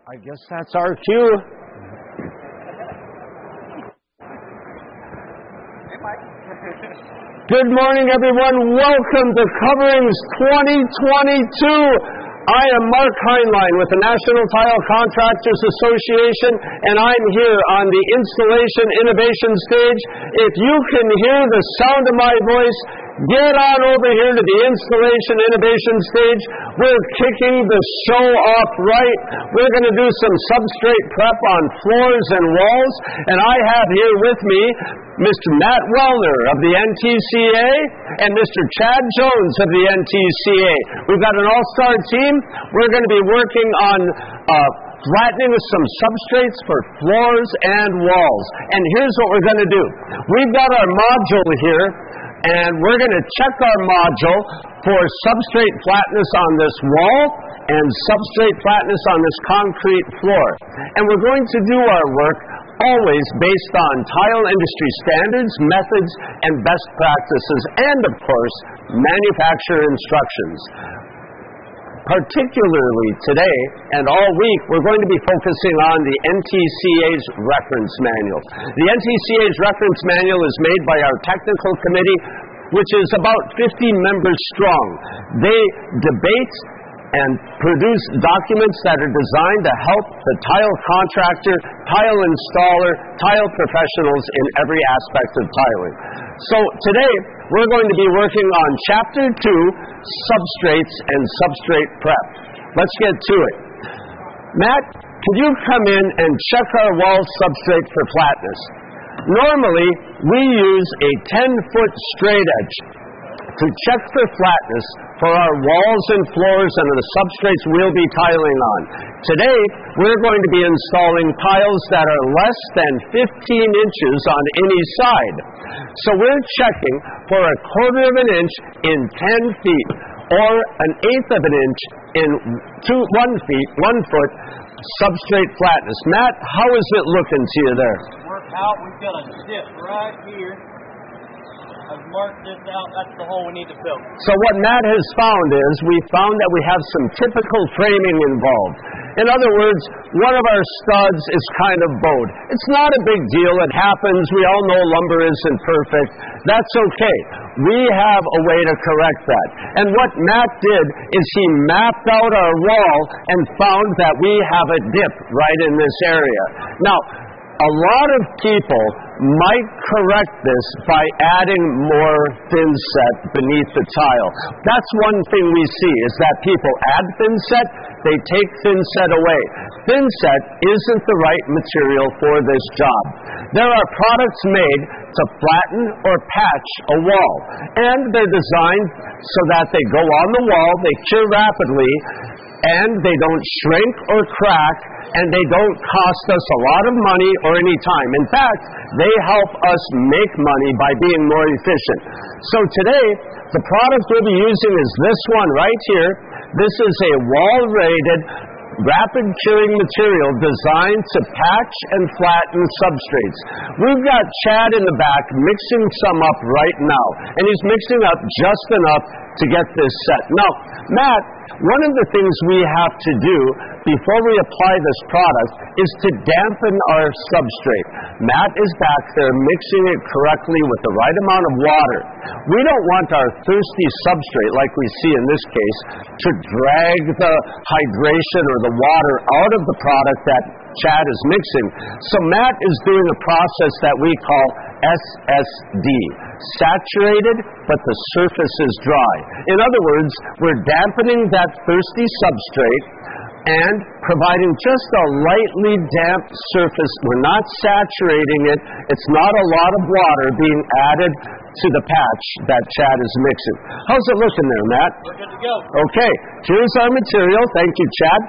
I guess that's our cue. Good morning, everyone. Welcome to Coverings 2022. I am Mark Heinlein with the National Tile Contractors Association, and I'm here on the Installation Innovation stage. If you can hear the sound of my voice, get on over here to the Installation Innovation stage. We're kicking the show off right. We're going to do some substrate prep on floors and walls, and I have here with me Mr. Matt Wellner of the NTCA and Mr. Chad Jones of the NTCA. We've got an all-star team. We're going to be working on flattening some substrates for floors and walls. And here's what we're going to do. We've got our module here, and we're going to check our module for substrate flatness on this wall and substrate flatness on this concrete floor. And we're going to do our work always based on tile industry standards, methods, and best practices, and of course, manufacturer instructions. Particularly today and all week, we're going to be focusing on the NTCA's reference manual. The NTCA's reference manual is made by our technical committee, which is about 50 members strong. They debate and produce documents that are designed to help the tile contractor, tile installer, tile professionals in every aspect of tiling. So today, we're going to be working on Chapter 2, Substrates and Substrate Prep. Let's get to it. Matt, could you come in and check our wall substrate for flatness? Normally, we use a 10-foot straight edge to check for flatness for our walls and floors and the substrates we'll be tiling on. Today, we're going to be installing tiles that are less than 15 inches on any side. So we're checking for a quarter of an inch in 10 feet or an eighth of an inch in 1 foot substrate flatness. Matt, how is it looking to you there? Work out, we've got a dip right here. I've marked this out. That's the hole we need to fill. So what Matt has found is we found that we have some typical framing involved. In other words, one of our studs is kind of bowed. It's not a big deal. It happens. We all know lumber isn't perfect. That's okay. We have a way to correct that. And what Matt did is he mapped out our wall and found that we have a dip right in this area. Now, a lot of people might correct this by adding more thin set beneath the tile. That's one thing we see is that people add thin set, they take thin set away. Thin set isn't the right material for this job. There are products made to flatten or patch a wall, and they're designed so that they go on the wall, they cure rapidly, and they don't shrink or crack, and they don't cost us a lot of money or any time. In fact, they help us make money by being more efficient. So today, the product we'll be using is this one right here. This is a wall-rated, rapid curing material designed to patch and flatten substrates. We've got Chad in the back mixing some up right now, and he's mixing up just enough to get this set. Now, Matt, one of the things we have to do before we apply this product is to dampen our substrate. Matt is back there mixing it correctly with the right amount of water. We don't want our thirsty substrate, like we see in this case, to drag the hydration or the water out of the product that Chad is mixing. So Matt is doing a process that we call SSD, saturated, but the surface is dry. In other words, we're dampening that thirsty substrate and providing just a lightly damp surface. We're not saturating it. It's not a lot of water being added to the patch that Chad is mixing. How's it looking there, Matt? We're good to go. Okay, here's our material. Thank you, Chad.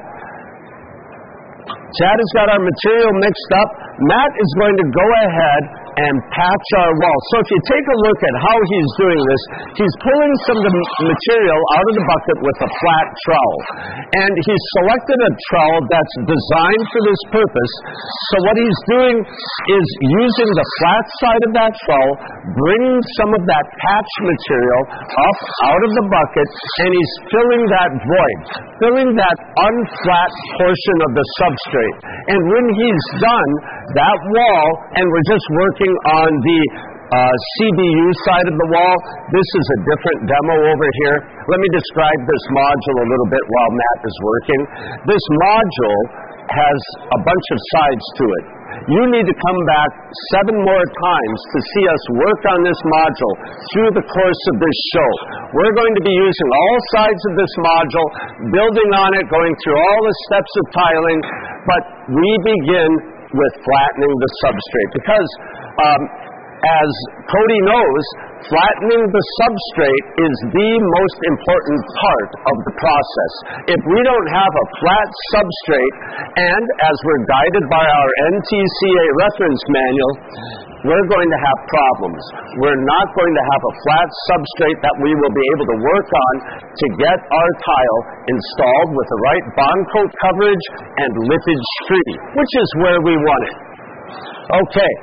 Chad has got our material mixed up. Matt is going to go ahead and patch our wall. So if you take a look at how he's doing this, he's pulling some of the material out of the bucket with a flat trowel. And he's selected a trowel that's designed for this purpose. So what he's doing is using the flat side of that trowel, bringing some of that patch material up out of the bucket, and he's filling that void, filling that unflat portion of the substrate. And when he's done, that wall, and we're just working on the CBU side of the wall. This is a different demo over here. Let me describe this module a little bit while Matt is working. This module has a bunch of sides to it. You need to come back 7 more times to see us work on this module through the course of this show. We're going to be using all sides of this module, building on it, going through all the steps of tiling, but we begin with flattening the substrate because as Cody knows, flattening the substrate is the most important part of the process. If we don't have a flat substrate, and as we're guided by our NTCA reference manual, we're going to have problems. We're not going to have a flat substrate that we will be able to work on to get our tile installed with the right bond coat coverage and lippage free, which is where we want it. Okay.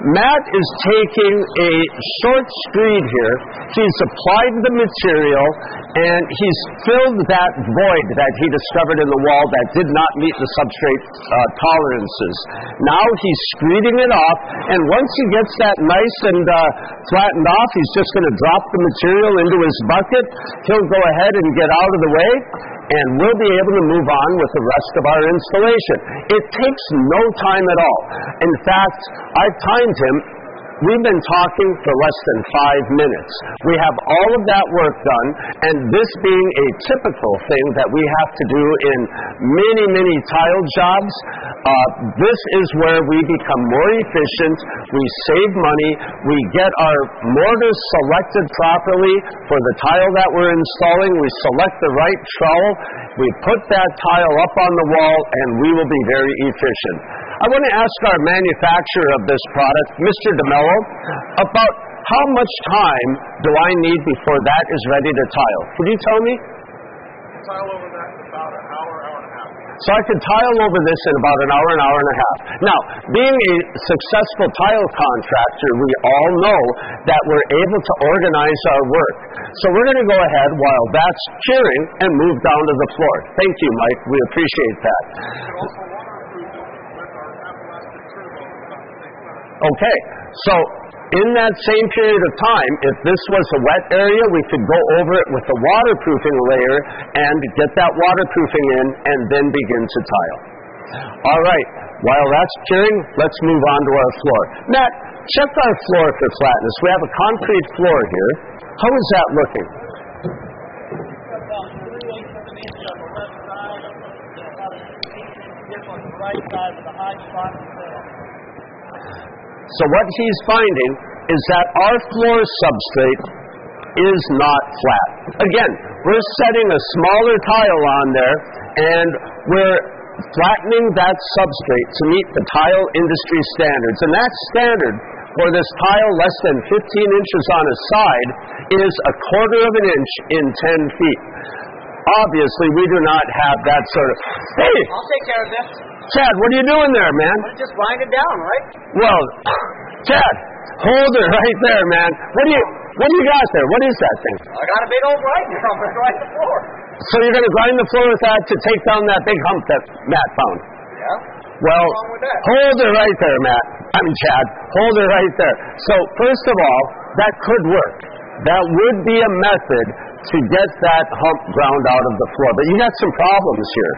Matt is taking a short screed here. He's applied the material and he's filled that void that he discovered in the wall that did not meet the substrate tolerances. Now he's screeding it off, and once he gets that nice and flattened off, he's just going to drop the material into his bucket. He'll go ahead and get out of the way, and we'll be able to move on with the rest of our installation. It takes no time at all. In fact, I've timed him. We've been talking for less than 5 minutes. We have all of that work done, and this being a typical thing that we have to do in many, many tile jobs, this is where we become more efficient, we save money, we get our mortar selected properly for the tile that we're installing, we select the right trowel, we put that tile up on the wall, and we will be very efficient. I want to ask our manufacturer of this product, Mr. DeMello, about how much time do I need before that is ready to tile? Could you tell me? Tile over that in about an hour, hour and a half. So I could tile over this in about an hour and a half. Now, being a successful tile contractor, we all know that we're able to organize our work. So we're going to go ahead while that's curing and move down to the floor. Thank you, Mike. We appreciate that. Okay, so in that same period of time, if this was a wet area, we could go over it with a waterproofing layer and get that waterproofing in and then begin to tile. All right, while that's curing, let's move on to our floor. Matt, check our floor for flatness. We have a concrete floor here. How is that looking? So what he's finding is that our floor substrate is not flat. Again, we're setting a smaller tile on there, and we're flattening that substrate to meet the tile industry standards. And that standard for this tile less than 15 inches on a side is 1/4 of an inch in 10 feet. Obviously, we do not have that sort of... Hey! I'll take care of this. Chad, what are you doing there, man? Just grind it down, right? Well, Chad, hold it right there, man. What do you got there? What is that thing? I got a big old grinder. I'm going to grind the floor. So you're going to grind the floor with that to take down that big hump that Matt found? Yeah. Well, what's wrong with that? hold it right there, Matt. Chad, hold it right there. So first of all, that could work. That would be a method to get that hump ground out of the floor. But you got some problems here.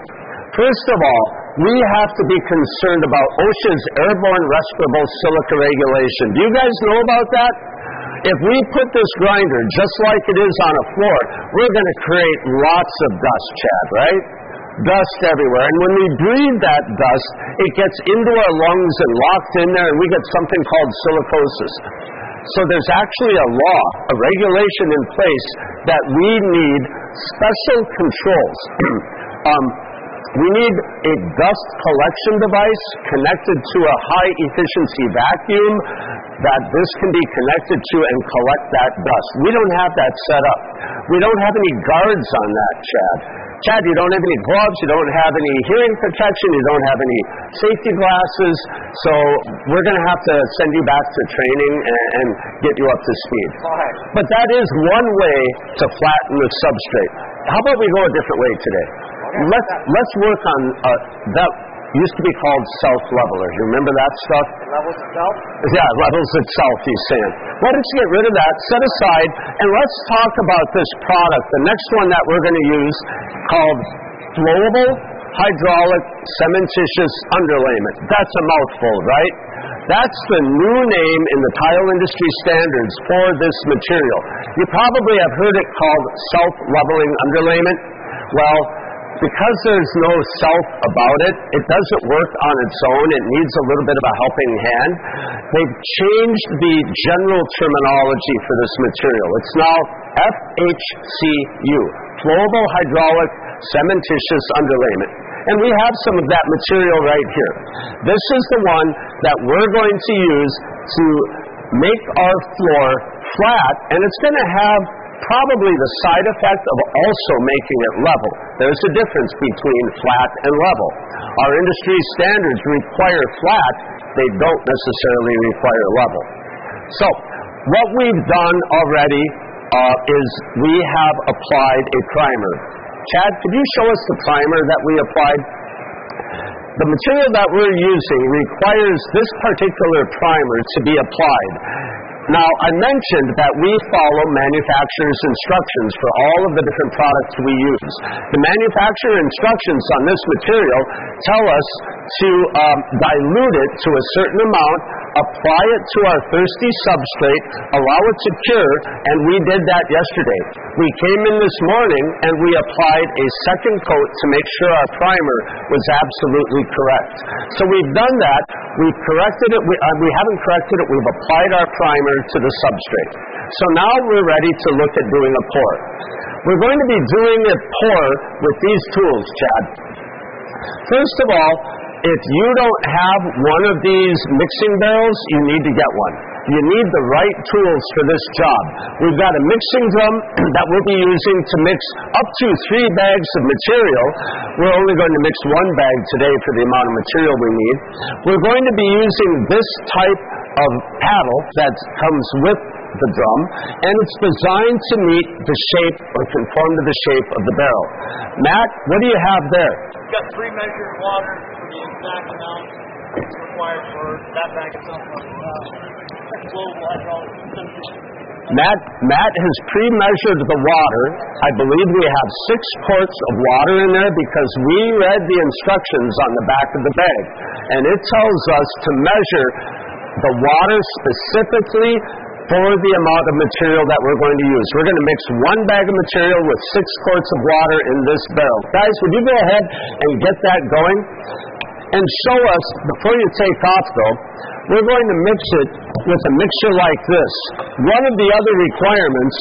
First of all, we have to be concerned about OSHA's airborne respirable silica regulation. Do you guys know about that? If we put this grinder just like it is on a floor, we're going to create lots of dust, Chad, right? Dust everywhere. And when we breathe that dust, it gets into our lungs and locked in there, and we get something called silicosis. So there's actually a law, a regulation in place that we need special controls. We need a dust collection device connected to a high efficiency vacuum that this can be connected to and collect that dust. We don't have that set up. We don't have any guards on that, Chad. Chad, you don't have any gloves, you don't have any hearing protection, you don't have any safety glasses, so we're going to have to send you back to training and get you up to speed. But that is one way to flatten the substrate. How about we go a different way today? Let's work on that. Used to be called self-leveler. You remember that stuff? Levels itself? Yeah, levels itself, he's saying. Why don't you get rid of that, set aside, and let's talk about this product, the next one that we're going to use, called Flowable Hydraulic Cementitious Underlayment. That's a mouthful, right? That's the new name in the tile industry standards for this material. You probably have heard it called self-leveling underlayment. Well, because there's no self about it, it doesn't work on its own. It needs a little bit of a helping hand. They've changed the general terminology for this material. It's now FHCU, Flowable Hydraulic Cementitious Underlayment. And we have some of that material right here. This is the one that we're going to use to make our floor flat, and it's going to have probably the side effect of also making it level. There's a difference between flat and level. Our industry standards require flat, they don't necessarily require level. So, what we've done already is we have applied a primer. Chad, could you show us the primer that we applied? The material that we're using requires this particular primer to be applied. Now, I mentioned that we follow manufacturer's instructions for all of the different products we use. The manufacturer instructions on this material tell us to dilute it to a certain amount, apply it to our thirsty substrate, allow it to cure, and we did that yesterday. We came in this morning and we applied a second coat to make sure our primer was absolutely correct. So we've done that. We've corrected it. We haven't corrected it. We've applied our primer to the substrate. So now we're ready to look at doing a pour. We're going to be doing a pour with these tools, Chad. First of all, if you don't have one of these mixing barrels, you need to get one. You need the right tools for this job. We've got a mixing drum that we'll be using to mix up to 3 bags of material. We're only going to mix 1 bag today for the amount of material we need. We're going to be using this type of paddle that comes with the drum, and it's designed to meet the shape or conform to the shape of the barrel. Matt, what do you have there? We've got pre-measured water for the exact amount required for that bag of Matt has pre-measured the water. I believe we have 6 quarts of water in there because we read the instructions on the back of the bag, and it tells us to measure the water specifically for the amount of material that we're going to use. We're going to mix 1 bag of material with 6 quarts of water in this barrel. Guys, would you go ahead and get that going? And show us, before you take off though, we're going to mix it with a mixer like this. One of the other requirements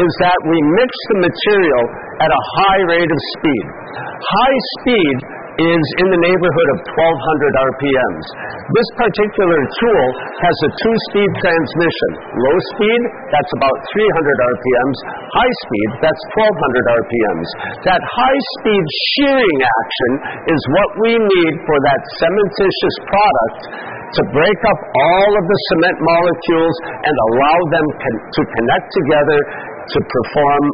is that we mix the material at a high rate of speed. High speed is in the neighborhood of 1200 RPMs. This particular tool has a 2-speed transmission. Low speed, that's about 300 RPMs. High speed, that's 1200 RPMs. That high-speed shearing action is what we need for that cementitious product to break up all of the cement molecules and allow them to connect together to perform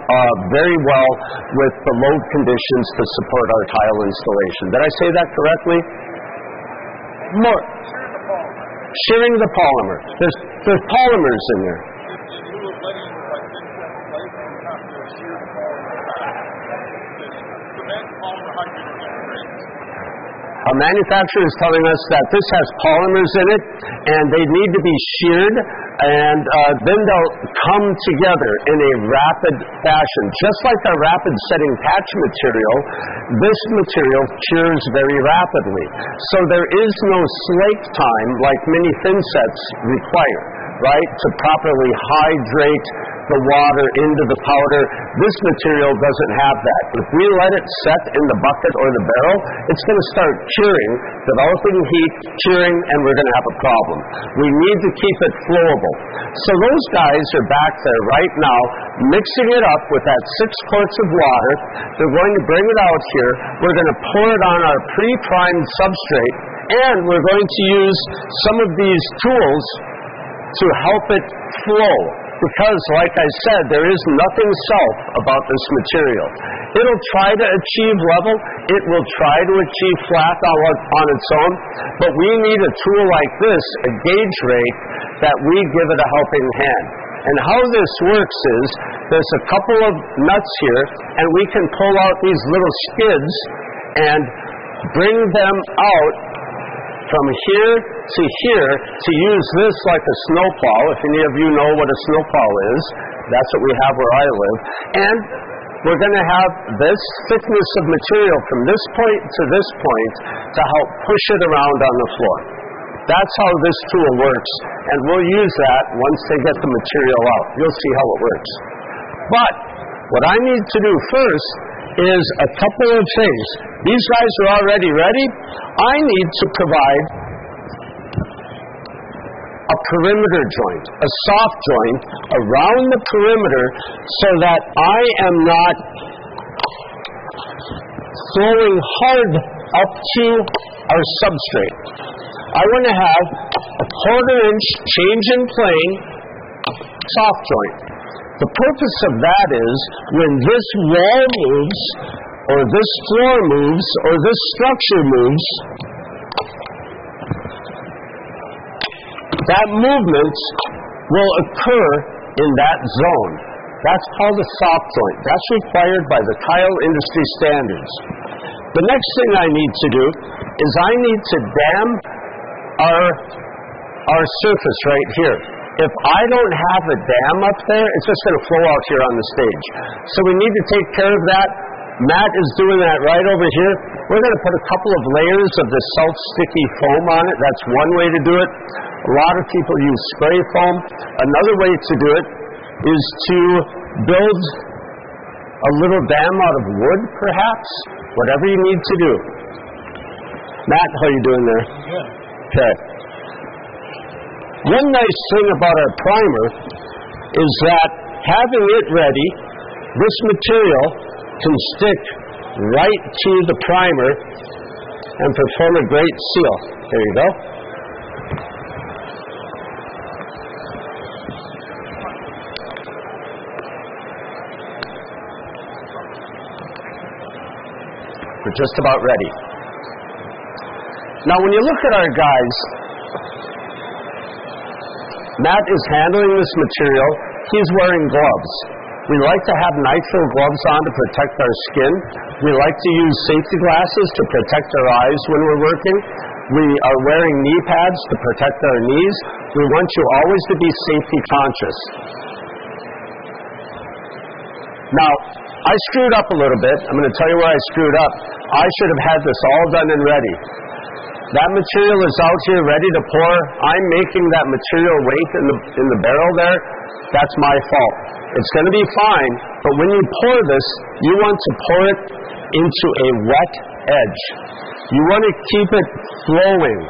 very well with the load conditions to support our tile installation. Did I say that correctly? More. Shearing the polymer. There's polymers in there. Our manufacturer is telling us that this has polymers in it, and they need to be sheared, and then they'll come together in a rapid fashion. Just like our rapid setting patch material, this material cures very rapidly. So there is no slake time like many thin sets require. right, to properly hydrate the water into the powder. This material doesn't have that. If we let it set in the bucket or the barrel, it's going to start curing, developing heat, curing, and we're going to have a problem. We need to keep it flowable. So those guys are back there right now mixing it up with that 6 quarts of water. They're going to bring it out here. We're going to pour it on our pre-primed substrate, and we're going to use some of these tools to help it flow. Because, like I said, there is nothing self about this material. It'll try to achieve level. It will try to achieve flat on its own. But we need a tool like this, a gauge rate, that we give it a helping hand. And how this works is, there's a couple of nuts here, and we can pull out these little skids and bring them out from here to here to use this like a snowplow. If any of you know what a snowplow is, that's what we have where I live. And we're going to have this thickness of material from this point to this point to help push it around on the floor. That's how this tool works, and we'll use that once they get the material out. You'll see how it works. But what I need to do first is a couple of things. These guys are already ready. I need to provide a perimeter joint, a soft joint around the perimeter so that I am not flowing hard up to our substrate. I want to have a 1/4 inch change in plane soft joint. The purpose of that is when this wall moves, or this floor moves, or this structure moves, that movement will occur in that zone. That's called a soft joint. That's required by the tile industry standards. The next thing I need to do is I need to dam our surface right here. If I don't have a dam up there, it's just going to flow out here on the stage. So we need to take care of that. Matt is doing that right over here. We're going to put a couple of layers of this self-sticky foam on it. That's one way to do it. A lot of people use spray foam. Another way to do it is to build a little dam out of wood, perhaps. Whatever you need to do. Matt, how are you doing there? Good. Okay. One nice thing about our primer is that having it ready, this material can stick right to the primer and perform a great seal. There you go. We're just about ready. Now, when you look at our guys, Matt is handling this material. He's wearing gloves. We like to have nitrile gloves on to protect our skin. We like to use safety glasses to protect our eyes when we're working. We are wearing knee pads to protect our knees. We want you always to be safety conscious. Now, I screwed up a little bit. I'm going to tell you where I screwed up. I should have had this all done and ready. That material is out here ready to pour. I'm making that material wait in the barrel there. That's my fault. It's going to be fine, but when you pour this, you want to pour it into a wet edge. You want to keep it flowing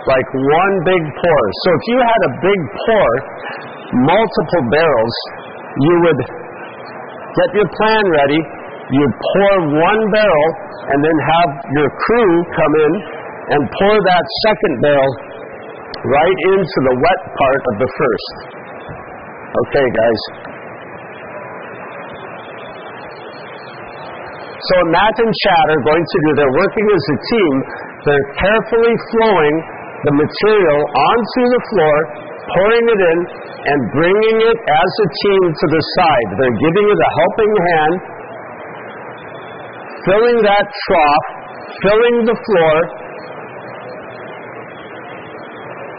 like one big pour. So if you had a big pour, multiple barrels, you would get your plan ready, you'd pour one barrel, and then have your crew come in and pour that second barrel right into the wet part of the first. Okay, guys. So Matt and Chad are going to do, they're working as a team, they're carefully flowing the material onto the floor, pouring it in, and bringing it as a team to the side. They're giving it a helping hand, filling that trough, filling the floor,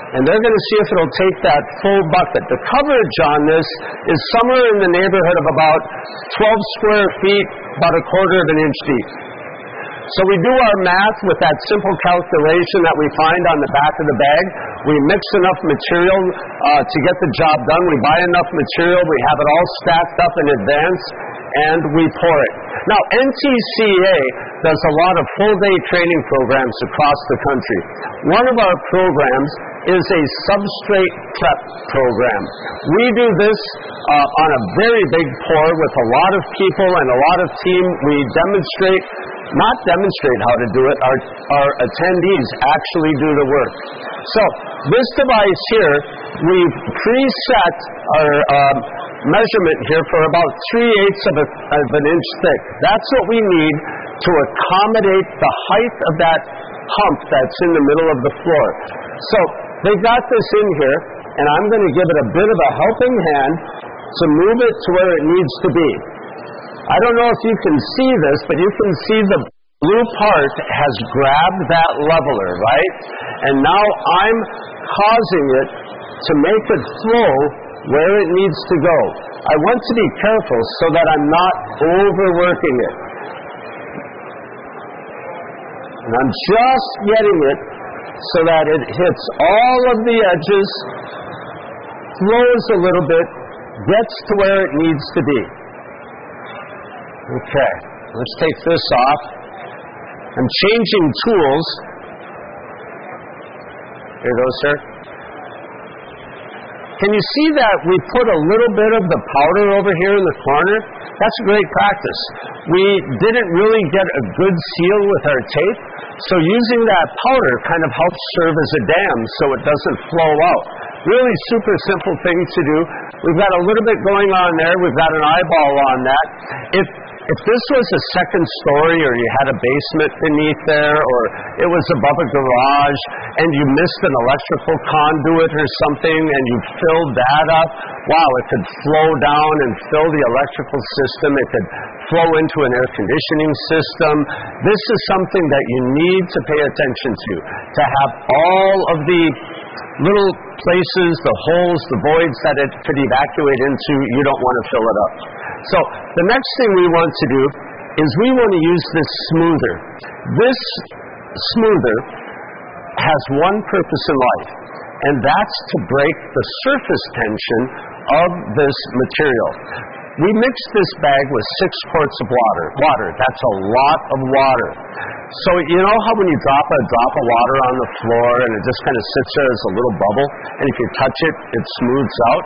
and they're going to see if it'll take that full bucket. The coverage on this is somewhere in the neighborhood of about 12 square feet, about 1/4 of an inch deep. So we do our math with that simple calculation that we find on the back of the bag. We mix enough material to get the job done. We buy enough material. We have it all stacked up in advance, and we pour it. Now, NTCA does a lot of full-day training programs across the country. One of our programs is a substrate prep program. We do this on a very big pour with a lot of people and a lot of team. We not demonstrate how to do it. Our attendees actually do the work. So this device here, we've preset our measurement here for about 3/8 of an inch thick. That's what we need to accommodate the height of that hump that's in the middle of the floor. So they've got this in here, and I'm going to give it a bit of a helping hand to move it to where it needs to be. I don't know if you can see this, but you can see the blue part has grabbed that leveler, right? And now I'm causing it to make it flow where it needs to go. I want to be careful so that I'm not overworking it. And I'm just getting it so that it hits all of the edges, flows a little bit, gets to where it needs to be. Okay, let's take this off. I'm changing tools. Here you go, sir. Can you see that we put a little bit of the powder over here in the corner? That's great practice. We didn't really get a good seal with our tape, so using that powder kind of helps serve as a dam so it doesn't flow out. Really super simple thing to do. We've got a little bit going on there. We've got an eyeball on that. If this was a second story or you had a basement beneath there or it was above a garage and you missed an electrical conduit or something and you filled that up, wow, it could flow down and fill the electrical system. It could flow into an air conditioning system. This is something that you need to pay attention to have all of the little places, the holes, the voids that it could evacuate into. You don't want to fill it up. So the next thing we want to do is we want to use this smoother. This smoother has one purpose in life, and that's to break the surface tension of this material. We mixed this bag with 6 quarts of water. That's a lot of water. So you know how when you drop a drop of water on the floor and it just kind of sits there as a little bubble, and if you touch it, it smooths out?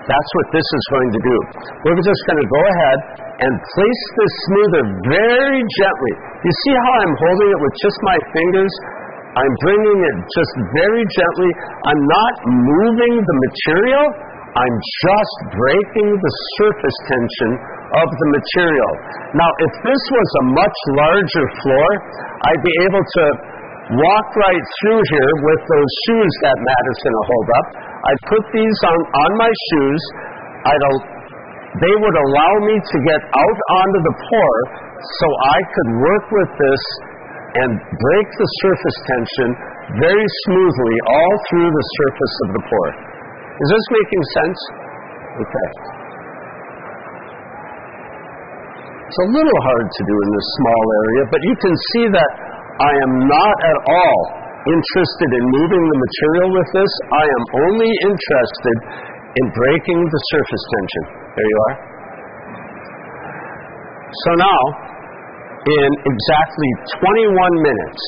That's what this is going to do. We're just going to go ahead and place this smoother very gently. You see how I'm holding it with just my fingers? I'm bringing it just very gently. I'm not moving the material. I'm just breaking the surface tension of the material. Now, if this was a much larger floor, I'd be able to walk right through here with those shoes that Matt is going to hold up. I'd put these on my shoes. They would allow me to get out onto the pour so I could work with this and break the surface tension very smoothly all through the surface of the pour. Is this making sense? Okay. It's a little hard to do in this small area, but you can see that I am not at all interested in moving the material with this. I am only interested in breaking the surface tension. There you are. So now, in exactly 21 minutes,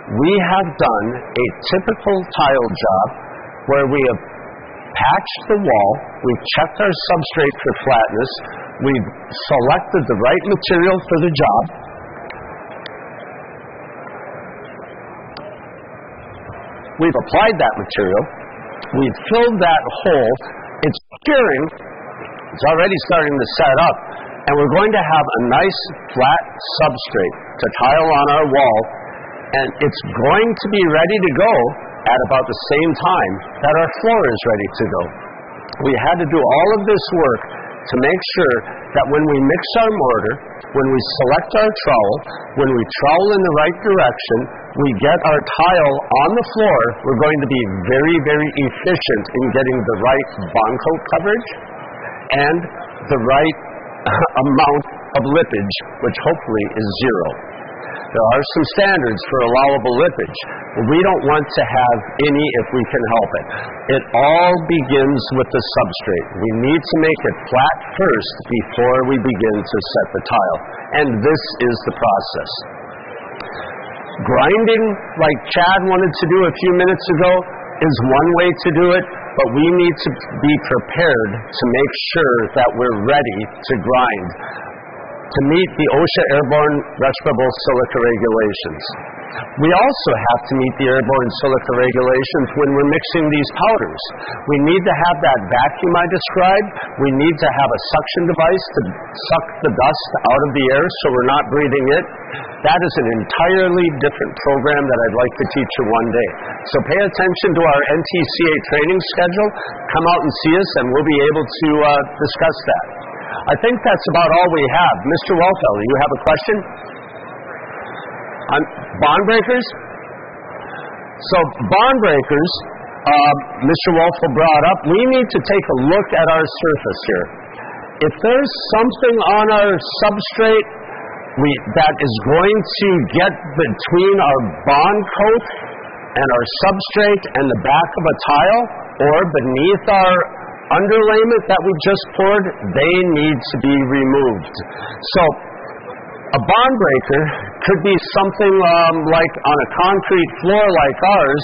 we have done a typical tile job where we have patched the wall, we've checked our substrate for flatness, we've selected the right material for the job, we've applied that material, we've filled that hole, it's curing, it's already starting to set up, and we're going to have a nice flat substrate to tile on our wall, and it's going to be ready to go at about the same time that our floor is ready to go. We had to do all of this work to make sure that when we mix our mortar, when we select our trowel, when we trowel in the right direction, we get our tile on the floor, we're going to be very, very efficient in getting the right bond coat coverage and the right amount of lippage, which hopefully is 0. There are some standards for allowable lippage. We don't want to have any if we can help it. It all begins with the substrate. We need to make it flat first before we begin to set the tile. And this is the process. Grinding, like Chad wanted to do a few minutes ago, is one way to do it, but we need to be prepared to make sure that we're ready to grind to meet the OSHA airborne respirable silica regulations. We also have to meet the airborne silica regulations when we're mixing these powders. We need to have that vacuum I described. We need to have a suction device to suck the dust out of the air so we're not breathing it. That is an entirely different program that I'd like to teach you one day. So pay attention to our NTCA training schedule. Come out and see us and we'll be able to discuss that. I think that's about all we have. Mr. Walfeld, you have a question? On bond breakers? So bond breakers, Mr. Wolfel brought up, we need to take a look at our surface here. If there's something on our substrate that is going to get between our bond coat and our substrate and the back of a tile, or beneath our underlayment that we just poured, they need to be removed. So a bond breaker could be something like on a concrete floor like ours,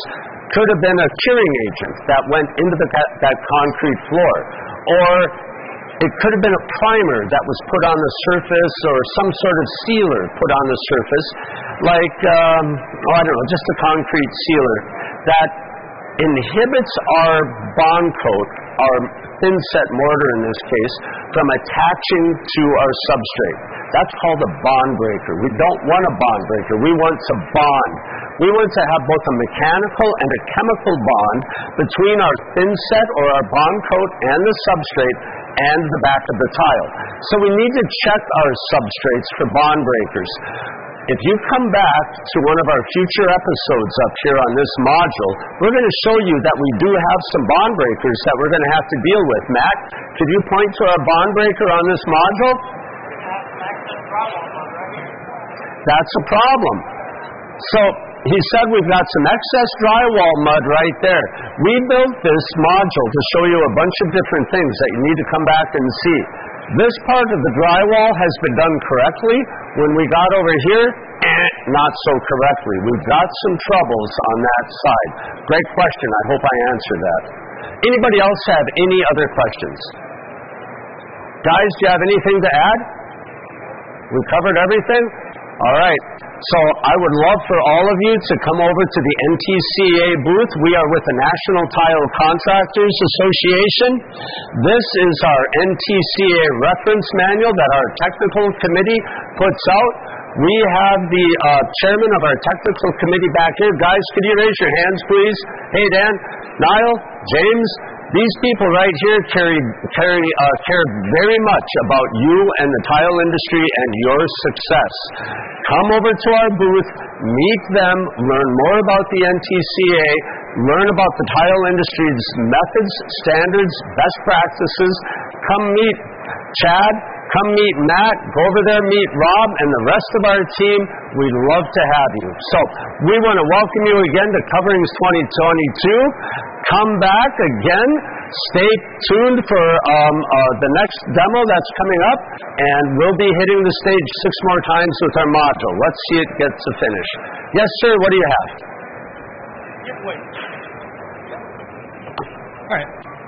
could have been a curing agent that went into that concrete floor. Or it could have been a primer that was put on the surface, or some sort of sealer put on the surface, like, I don't know, just a concrete sealer that inhibits our bond coat, our thin set mortar in this case, from attaching to our substrate. That's called a bond breaker. We don't want a bond breaker. We want to bond. We want to have both a mechanical and a chemical bond between our thin set or our bond coat and the substrate and the back of the tile. So we need to check our substrates for bond breakers. If you come back to one of our future episodes up here on this module, we're going to show you that we do have some bond breakers that we're going to have to deal with. Matt, could you point to our bond breaker on this module? That's a problem. So he said we've got some excess drywall mud right there. We built this module to show you a bunch of different things that you need to come back and see. This part of the drywall has been done correctly. When we got over here, not so correctly. We've got some troubles on that side. Great question. I hope I answered that. Anybody else have any other questions? Guys, do you have anything to add? We covered everything? All right. So I would love for all of you to come over to the NTCA booth. We are with the National Tile Contractors Association. This is our NTCA reference manual that our technical committee puts out. We have the chairman of our technical committee back here. Guys, could you raise your hands, please? Hey, Dan, Niall, James. These people right here care very much about you and the tile industry and your success. Come over to our booth, meet them, learn more about the NTCA, learn about the tile industry's methods, standards, best practices. Come meet Chad, come meet Matt, go over there, meet Rob, and the rest of our team. We'd love to have you. So we want to welcome you again to Coverings 2022. Come back again. Stay tuned for the next demo that's coming up, and we'll be hitting the stage 6 more times with our module. Let's see it get to finish. Yes, sir, what do you have? All right.